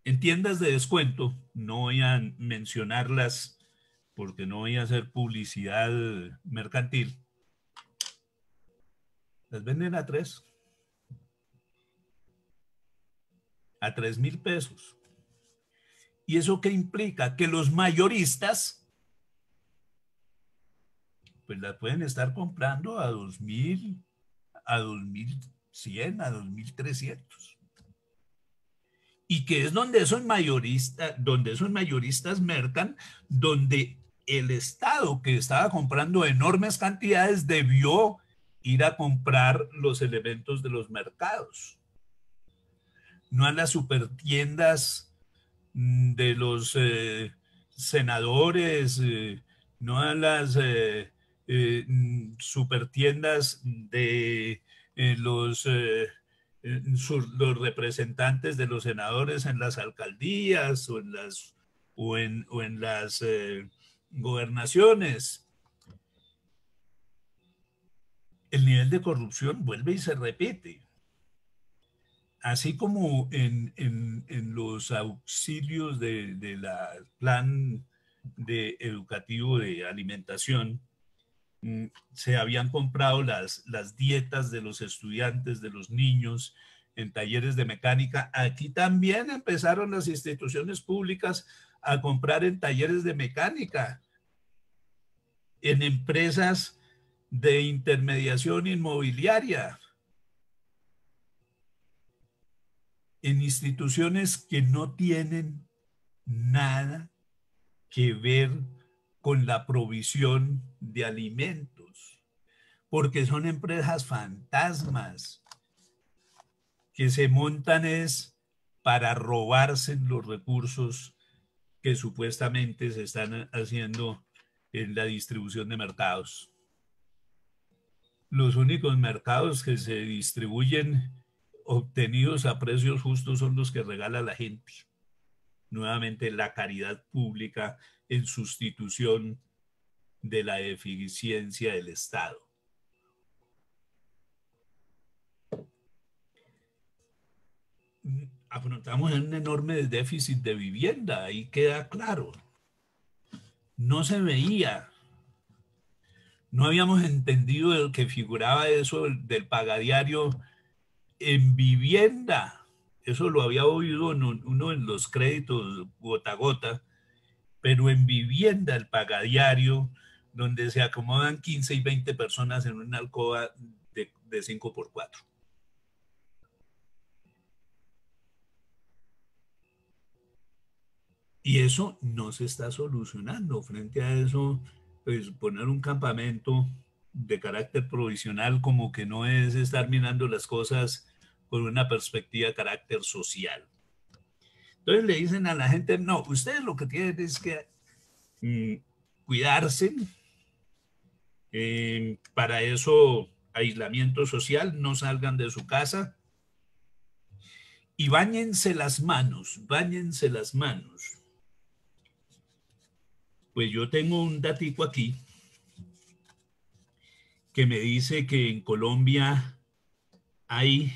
Speaker 3: En tiendas de descuento, no voy a mencionarlas porque no voy a hacer publicidad mercantil, las venden a 3.000 pesos. ¿Y eso qué implica? Que los mayoristas pues las pueden estar comprando a 2.000, a 2.100, a 2.300. Y que es donde esos mayoristas mercan, donde el Estado, que estaba comprando enormes cantidades, debió ir a comprar los elementos de los mercados, no a las supertiendas de los senadores, no a las supertiendas de los representantes de los senadores en las alcaldías o en las gobernaciones. El nivel de corrupción vuelve y se repite. Así como en los auxilios de la plan educativo de alimentación, se habían comprado las dietas de los estudiantes, de los niños, en talleres de mecánica. Aquí también empezaron las instituciones públicas a comprar en talleres de mecánica, en empresas de intermediación inmobiliaria, en instituciones que no tienen nada que ver con la provisión de alimentos, porque son empresas fantasmas que se montan es para robarse los recursos que supuestamente se están haciendo en la distribución de mercados. Los únicos mercados que se distribuyen obtenidos a precios justos son los que regala la gente. Nuevamente, la caridad pública en sustitución de la eficiencia del Estado. Afrontamos un enorme déficit de vivienda, ahí queda claro. No se veía, no habíamos entendido lo que figuraba eso del pagadiario en vivienda. Eso lo había oído uno en los créditos gota a gota, pero en vivienda el pagadiario, donde se acomodan 15 y 20 personas en una alcoba de 5x4. Y eso no se está solucionando. Frente a eso, pues poner un campamento de carácter provisional como que no es estar mirando las cosas con una perspectiva de carácter social. Entonces le dicen a la gente, no, ustedes lo que tienen es que cuidarse. Para eso, aislamiento social, no salgan de su casa. Y báñense las manos, báñense las manos. Pues yo tengo un datico aquí que me dice que en Colombia hay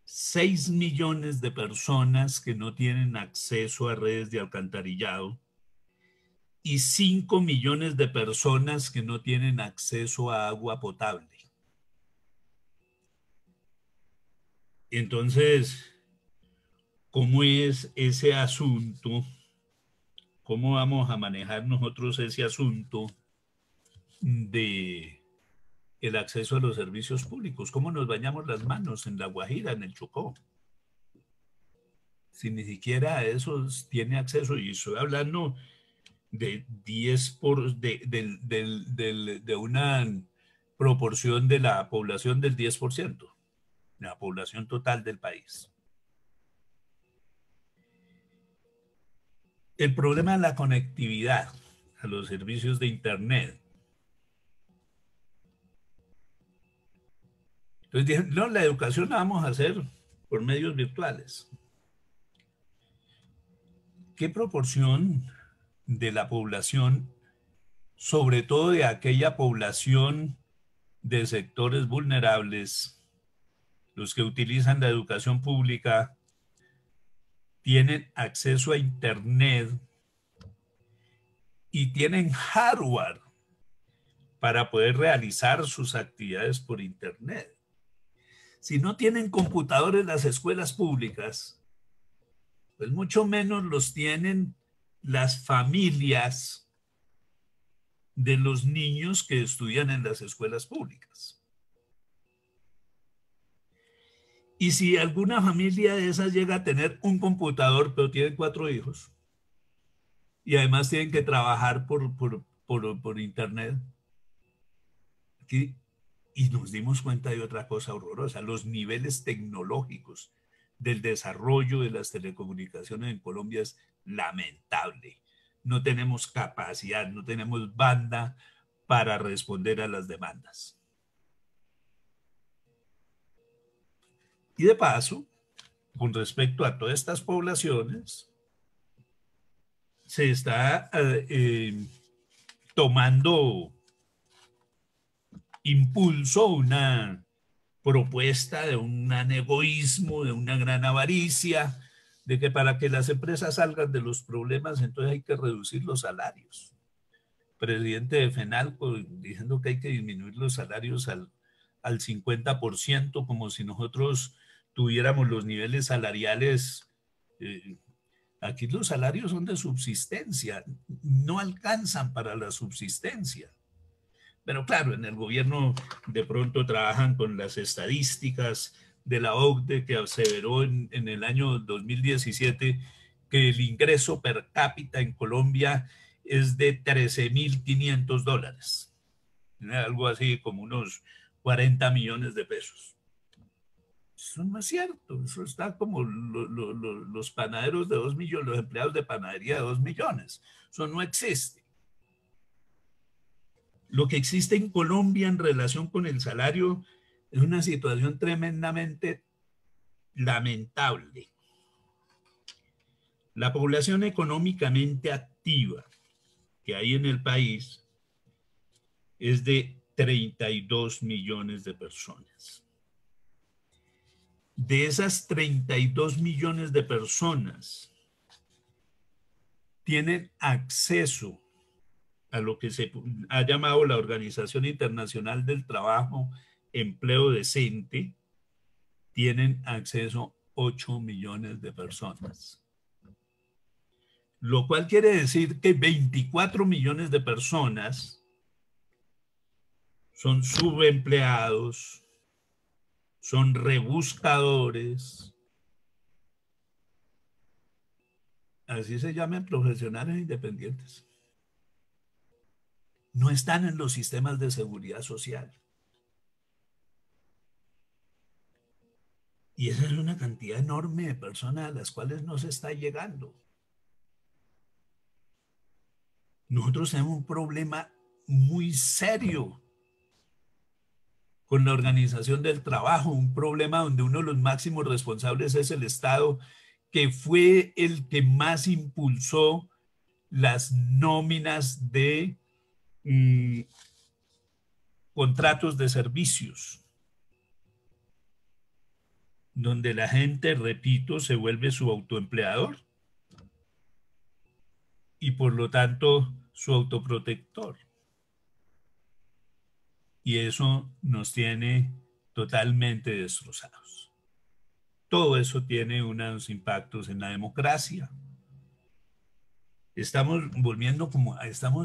Speaker 3: 6 millones de personas que no tienen acceso a redes de alcantarillado y 5 millones de personas que no tienen acceso a agua potable. Entonces, ¿cómo es ese asunto? ¿Cómo vamos a manejar nosotros ese asunto de el acceso a los servicios públicos? ¿Cómo nos bañamos las manos en La Guajira, en el Chocó? Si ni siquiera a eso tiene acceso, y estoy hablando de 10 de una proporción de la población del 10%, de la población total del país. El problema de la conectividad a los servicios de Internet. Entonces dije, no, la educación la vamos a hacer por medios virtuales. ¿Qué proporción de la población, sobre todo de aquella población de sectores vulnerables, los que utilizan la educación pública, tienen acceso a Internet y tienen hardware para poder realizar sus actividades por Internet? Si no tienen computadores en las escuelas públicas, pues mucho menos los tienen las familias de los niños que estudian en las escuelas públicas. Y si alguna familia de esas llega a tener un computador, pero tienen 4 hijos, y además tienen que trabajar por Internet, aquí, y nos dimos cuenta de otra cosa horrorosa: los niveles tecnológicos del desarrollo de las telecomunicaciones en Colombia es lamentable. No tenemos capacidad, no tenemos banda para responder a las demandas. Y de paso, con respecto a todas estas poblaciones, se está tomando impulso una propuesta de un gran egoísmo, de una gran avaricia, de que para que las empresas salgan de los problemas, entonces hay que reducir los salarios. Presidente de FENALCO diciendo que hay que disminuir los salarios al 50%, como si nosotros tuviéramos los niveles salariales. Aquí los salarios son de subsistencia, no alcanzan para la subsistencia. Pero claro, en el gobierno de pronto trabajan con las estadísticas de la OCDE, que aseveró en el año 2017 que el ingreso per cápita en Colombia es de $13.500. Algo así como unos 40 millones de pesos. Eso no es cierto. Eso está como los panaderos de 2 millones, los empleados de panadería de 2 millones. Eso no existe. Lo que existe en Colombia en relación con el salario es una situación tremendamente lamentable. La población económicamente activa que hay en el país es de 32 millones de personas. De esas 32 millones de personas tienen acceso a lo que se ha llamado la Organización Internacional del Trabajo, empleo decente, tienen acceso 8 millones de personas. Lo cual quiere decir que 24 millones de personas son subempleados, son rebuscadores, así se llaman, profesionales independientes. No están en los sistemas de seguridad social. Y esa es una cantidad enorme de personas a las cuales no se está llegando. Nosotros tenemos un problema muy serio con la organización del trabajo, un problema donde uno de los máximos responsables es el Estado, que fue el que más impulsó las nóminas de contratos de servicios, donde la gente, repito, se vuelve su autoempleador y por lo tanto su autoprotector. Y eso nos tiene totalmente destrozados. Todo eso tiene unos impactos en la democracia. Estamos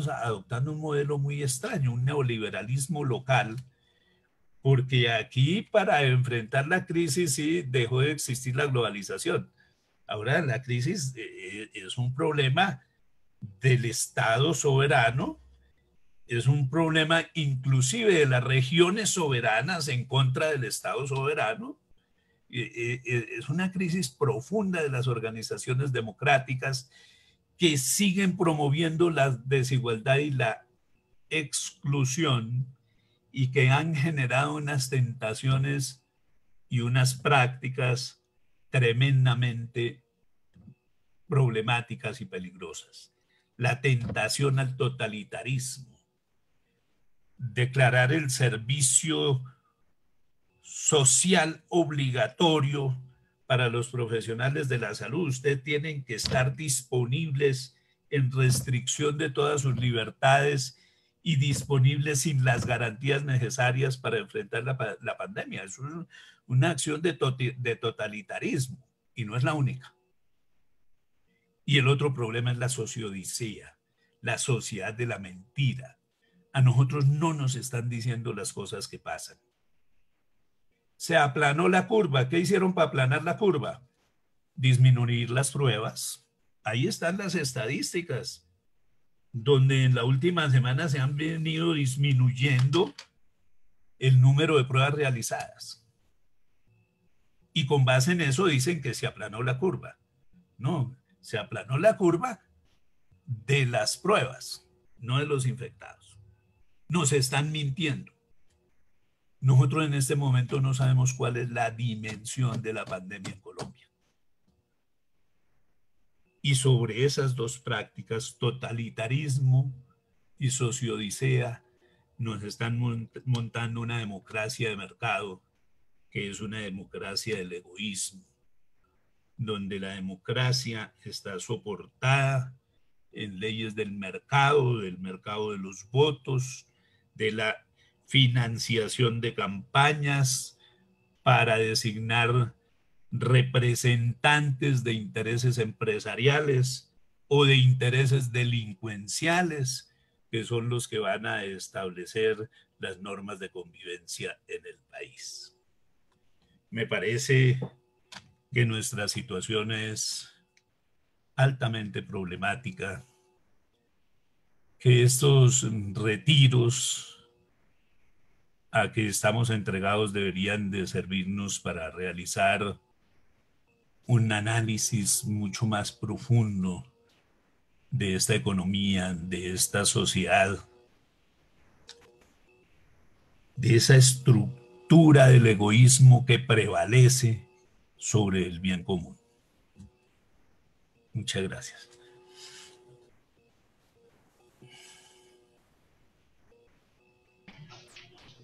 Speaker 3: adoptando un modelo muy extraño, un neoliberalismo local, porque aquí para enfrentar la crisis sí dejó de existir la globalización. Ahora la crisis es un problema del Estado soberano, es un problema inclusive de las regiones soberanas en contra del Estado soberano. Es una crisis profunda de las organizaciones democráticas que siguen promoviendo la desigualdad y la exclusión y que han generado unas tentaciones y unas prácticas tremendamente problemáticas y peligrosas. La tentación al totalitarismo, declarar el servicio social obligatorio para los profesionales de la salud. Ustedes tienen que estar disponibles en restricción de todas sus libertades y disponibles sin las garantías necesarias para enfrentar la pandemia. Eso es una acción de totalitarismo y no es la única. Y el otro problema es la sociodicea, la sociedad de la mentira. A nosotros no nos están diciendo las cosas que pasan. Se aplanó la curva. ¿Qué hicieron para aplanar la curva? Disminuir las pruebas. Ahí están las estadísticas, donde en la última semana se han venido disminuyendo el número de pruebas realizadas. Y con base en eso dicen que se aplanó la curva. No, se aplanó la curva de las pruebas, no de los infectados. Nos están mintiendo. Nosotros en este momento no sabemos cuál es la dimensión de la pandemia en Colombia. Y sobre esas dos prácticas, totalitarismo y sociodicea, nos están montando una democracia de mercado, que es una democracia del egoísmo, donde la democracia está soportada en leyes del mercado de los votos, de la financiación de campañas para designar representantes de intereses empresariales o de intereses delincuenciales, que son los que van a establecer las normas de convivencia en el país. Me parece que nuestra situación es altamente problemática, que estos retiros a que estamos entregados deberían de servirnos para realizar un análisis mucho más profundo de esta economía, de esta sociedad, de esa estructura del egoísmo que prevalece sobre el bien común. Muchas gracias.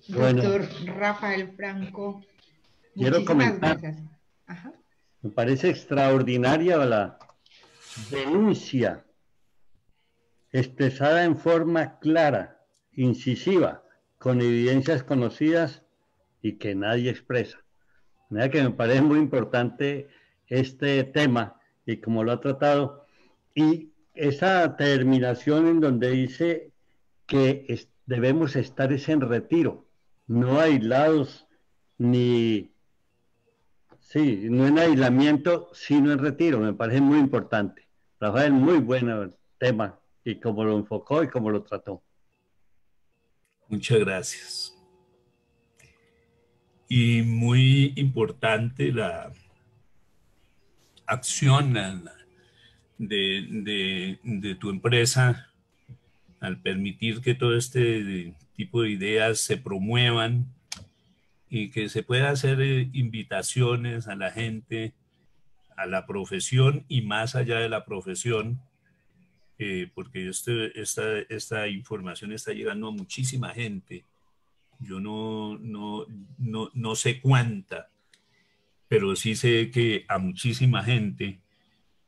Speaker 1: Doctor Rafael Franco,
Speaker 2: quiero
Speaker 1: muchísimas
Speaker 2: comentar,
Speaker 1: gracias. Ajá.
Speaker 2: me parece extraordinaria la denuncia expresada en forma clara, incisiva, con evidencias conocidas y que nadie expresa. De manera que me parece muy importante este tema y como lo ha tratado, y esa terminación en donde dice que debemos estar en retiro, no aislados ni, sí, no en aislamiento, sino en retiro, me parece muy importante. Rafael, muy buen tema y como lo enfocó y como lo trató.
Speaker 3: Muchas gracias. Y muy importante la acción de tu empresa al permitir que todo este tipo de ideas se promuevan y que se pueda hacer invitaciones a la gente, a la profesión y más allá de la profesión, porque esta información está llegando a muchísima gente. Yo no sé cuánta, pero sí sé que a muchísima gente,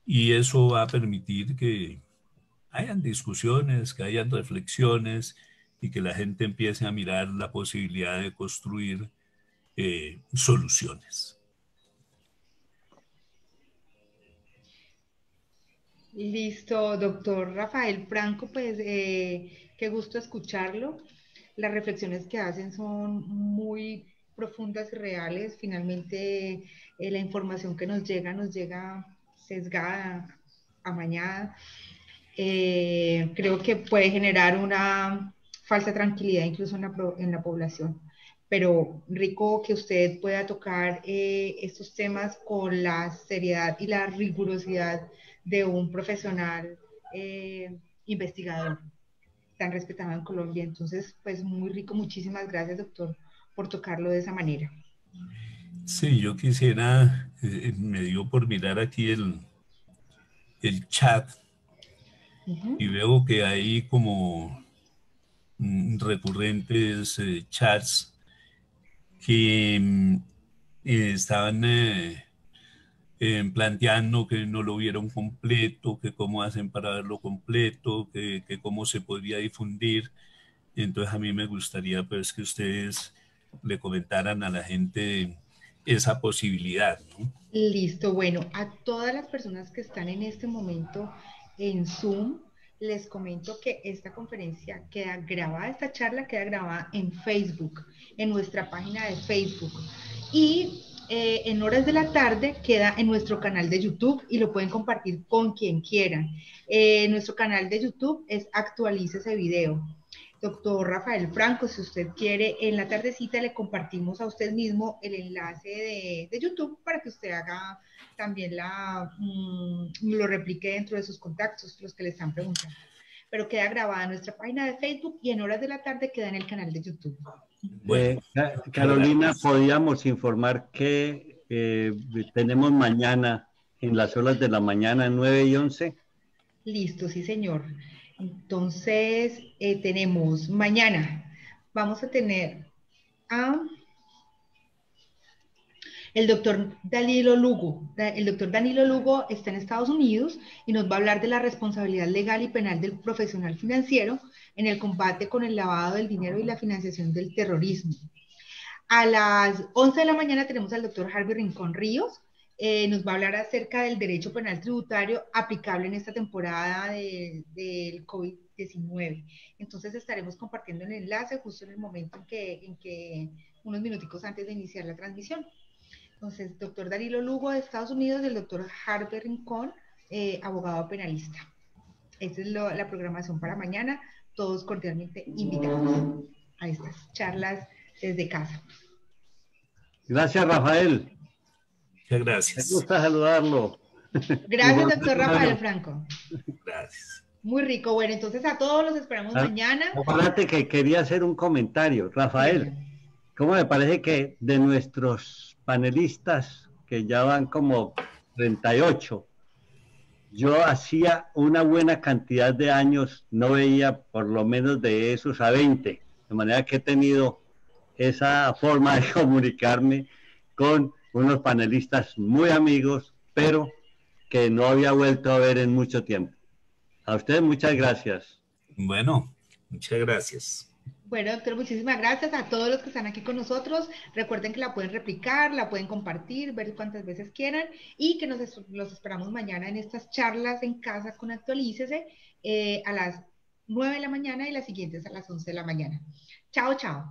Speaker 3: y eso va a permitir que hayan discusiones, que hayan reflexiones y que la gente empiece a mirar la posibilidad de construir soluciones.
Speaker 1: Listo, doctor Rafael Franco, pues qué gusto escucharlo. Las reflexiones que hacen son muy profundas y reales. Finalmente, la información que nos llega sesgada, amañada. Creo que puede generar una falsa tranquilidad incluso en la población. Pero rico que usted pueda tocar estos temas con la seriedad y la rigurosidad de un profesional investigador. tan respetado en Colombia. Entonces, pues muy rico. Muchísimas gracias, doctor, por tocarlo de esa manera.
Speaker 3: Sí, yo quisiera, me dio por mirar aquí el chat y veo que hay como recurrentes chats que estaban planteando que no lo vieron completo, que cómo hacen para verlo completo, que cómo se podría difundir. Entonces a mí me gustaría pues que ustedes le comentaran a la gente esa posibilidad, ¿no?
Speaker 1: Listo, bueno, a todas las personas que están en este momento en Zoom, les comento que esta conferencia queda grabada, esta charla queda grabada en Facebook, en nuestra página de Facebook. Y en horas de la tarde queda en nuestro canal de YouTube y lo pueden compartir con quien quieran. Nuestro canal de YouTube es Actualice ese video. Doctor Rafael Franco, si usted quiere, en la tardecita le compartimos a usted mismo el enlace de YouTube para que usted haga también lo replique dentro de sus contactos, los que le están preguntando. Pero queda grabada en nuestra página de Facebook y en horas de la tarde queda en el canal de YouTube.
Speaker 3: Bueno,
Speaker 2: Carolina, podíamos informar que tenemos mañana, en las horas de la mañana, 9 y 11.
Speaker 1: Listo, sí, señor. Entonces, tenemos mañana, vamos a tener a el doctor Danilo Lugo. El doctor Danilo Lugo está en Estados Unidos y nos va a hablar de la responsabilidad legal y penal del profesional financiero en el combate con el lavado del dinero y la financiación del terrorismo. A las 11 de la mañana tenemos al doctor Harvey Rincón Ríos. Nos va a hablar acerca del derecho penal tributario aplicable en esta temporada del COVID-19. Entonces estaremos compartiendo el enlace justo en el momento en que unos minuticos antes de iniciar la transmisión. Entonces, doctor Danilo Lugo de Estados Unidos y el doctor Harvey Rincón, abogado penalista. Esa es la programación para mañana. Todos cordialmente invitados a estas charlas desde casa.
Speaker 2: Gracias, Rafael.
Speaker 3: muchas
Speaker 2: Me
Speaker 3: gracias.
Speaker 2: gusta saludarlo.
Speaker 1: Gracias, doctor Rafael Franco.
Speaker 3: Gracias.
Speaker 1: Muy rico. Bueno, entonces a todos los esperamos mañana.
Speaker 2: Acuérdate que quería hacer un comentario. Rafael, ¿cómo me parece que de nuestros panelistas, que ya van como 38, yo hacía una buena cantidad de años, no veía por lo menos de esos a 20, de manera que he tenido esa forma de comunicarme con unos panelistas muy amigos, pero que no había vuelto a ver en mucho tiempo. A ustedes muchas gracias.
Speaker 3: Bueno, muchas gracias.
Speaker 1: Bueno, doctor, muchísimas gracias a todos los que están aquí con nosotros. Recuerden que la pueden replicar, la pueden compartir, ver cuántas veces quieran y que los esperamos mañana en estas charlas en casa con Actualícese a las 9 de la mañana y las siguientes a las 11 de la mañana. Chao, chao.